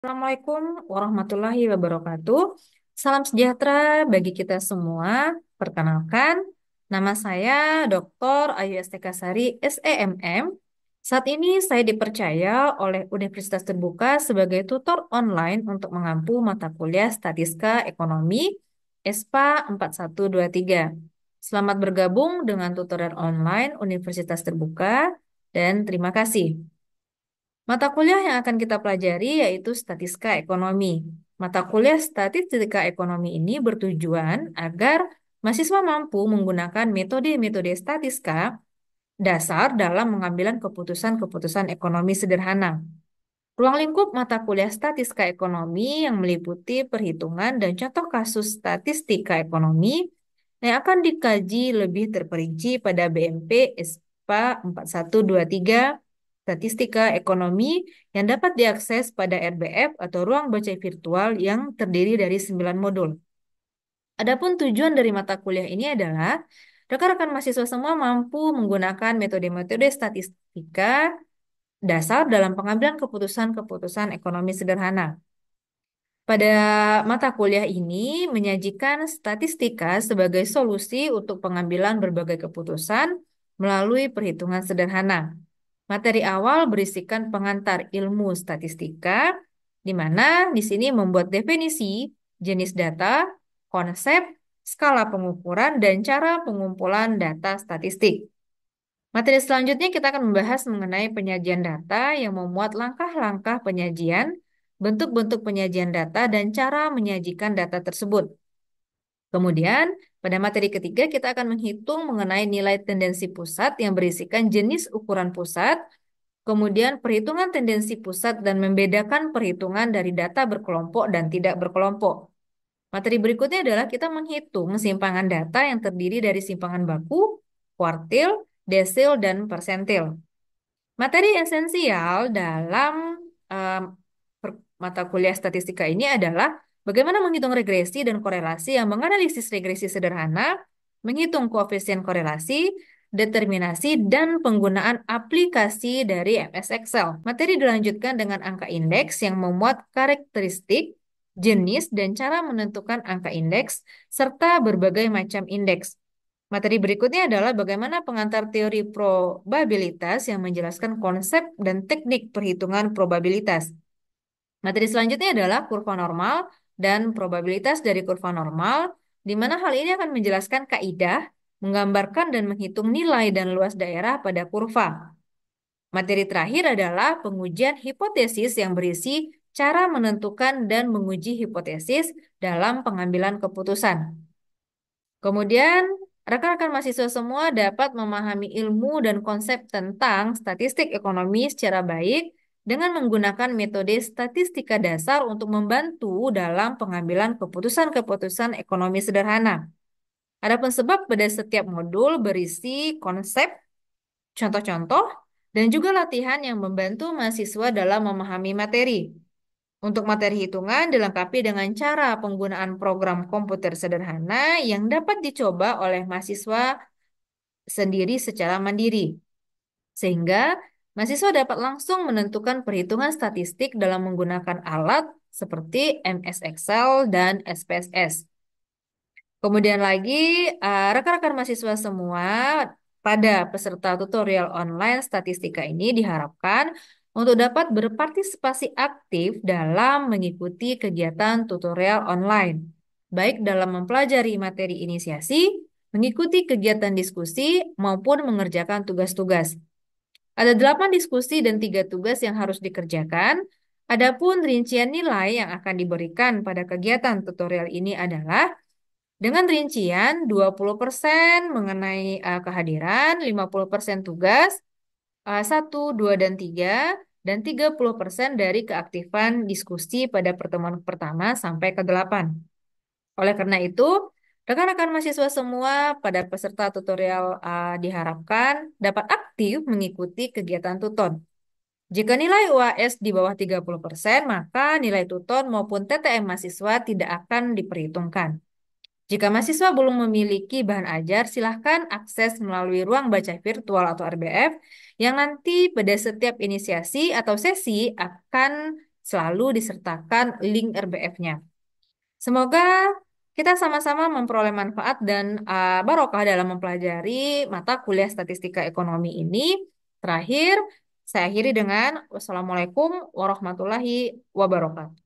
Assalamualaikum warahmatullahi wabarakatuh. Salam sejahtera bagi kita semua. Perkenalkan, nama saya Dr. Ayu STK Sari, SEMM. Saat ini saya dipercaya oleh Universitas Terbuka sebagai tutor online untuk mengampu mata kuliah Statistika Ekonomi ESPA 4123. Selamat bergabung dengan tutorial online Universitas Terbuka dan terima kasih. Mata kuliah yang akan kita pelajari yaitu Statistika Ekonomi. Mata kuliah Statistika Ekonomi ini bertujuan agar mahasiswa mampu menggunakan metode-metode statistika dasar dalam pengambilan keputusan-keputusan ekonomi sederhana. Ruang lingkup mata kuliah Statistika Ekonomi yang meliputi perhitungan dan contoh kasus statistika ekonomi yang akan dikaji lebih terperinci pada BMP ISPA 4123 Statistika Ekonomi yang dapat diakses pada RBF atau ruang baca virtual yang terdiri dari 9 modul. Adapun tujuan dari mata kuliah ini adalah rekan-rekan mahasiswa semua mampu menggunakan metode-metode statistika dasar dalam pengambilan keputusan-keputusan ekonomi sederhana. Pada mata kuliah ini menyajikan statistika sebagai solusi untuk pengambilan berbagai keputusan melalui perhitungan sederhana. Materi awal berisikan pengantar ilmu statistika, di mana di sini membuat definisi, jenis data, konsep, skala pengukuran, dan cara pengumpulan data statistik. Materi selanjutnya kita akan membahas mengenai penyajian data yang memuat langkah-langkah penyajian, bentuk-bentuk penyajian data, dan cara menyajikan data tersebut. Kemudian, pada materi ketiga kita akan menghitung mengenai nilai tendensi pusat yang berisikan jenis ukuran pusat, kemudian perhitungan tendensi pusat dan membedakan perhitungan dari data berkelompok dan tidak berkelompok. Materi berikutnya adalah kita menghitung simpangan data yang terdiri dari simpangan baku, kuartil, desil, dan persentil. Materi esensial dalam em, mata kuliah statistika ini adalah bagaimana menghitung regresi dan korelasi yang menganalisis regresi sederhana, menghitung koefisien korelasi, determinasi, dan penggunaan aplikasi dari MS Excel. Materi dilanjutkan dengan angka indeks yang memuat karakteristik, jenis, dan cara menentukan angka indeks, serta berbagai macam indeks. Materi berikutnya adalah bagaimana pengantar teori probabilitas yang menjelaskan konsep dan teknik perhitungan probabilitas. Materi selanjutnya adalah kurva normal dan probabilitas dari kurva normal, di mana hal ini akan menjelaskan kaidah, menggambarkan dan menghitung nilai dan luas daerah pada kurva. Materi terakhir adalah pengujian hipotesis yang berisi cara menentukan dan menguji hipotesis dalam pengambilan keputusan. Kemudian, rekan-rekan mahasiswa semua dapat memahami ilmu dan konsep tentang statistik ekonomi secara baik dengan menggunakan metode statistika dasar untuk membantu dalam pengambilan keputusan-keputusan ekonomi sederhana. Adapun sebab pada setiap modul berisi konsep, contoh-contoh, dan juga latihan yang membantu mahasiswa dalam memahami materi. Untuk materi hitungan dilengkapi dengan cara penggunaan program komputer sederhana yang dapat dicoba oleh mahasiswa sendiri secara mandiri. Sehingga mahasiswa dapat langsung menentukan perhitungan statistik dalam menggunakan alat seperti MS Excel dan SPSS. Kemudian lagi, rekan-rekan mahasiswa semua pada peserta tutorial online statistika ini diharapkan untuk dapat berpartisipasi aktif dalam mengikuti kegiatan tutorial online, baik dalam mempelajari materi inisiasi, mengikuti kegiatan diskusi, maupun mengerjakan tugas-tugas. Ada 8 diskusi dan 3 tugas yang harus dikerjakan. Adapun rincian nilai yang akan diberikan pada kegiatan tutorial ini adalah dengan rincian 20% mengenai kehadiran, 50% tugas, 1, 2, dan 3, dan 30% dari keaktifan diskusi pada pertemuan pertama sampai ke 8. Oleh karena itu, rekan-rekan mahasiswa semua pada peserta tutorial diharapkan dapat aktif mengikuti kegiatan tuton. Jika nilai UAS di bawah 30%, maka nilai tuton maupun TTM mahasiswa tidak akan diperhitungkan. Jika mahasiswa belum memiliki bahan ajar, silahkan akses melalui ruang baca virtual atau RBF yang nanti pada setiap inisiasi atau sesi akan Selalu disertakan link RBF-nya. Semoga kita sama-sama memperoleh manfaat dan barokah dalam mempelajari mata kuliah statistika ekonomi ini. Terakhir, saya akhiri dengan wassalamualaikum warahmatullahi wabarakatuh.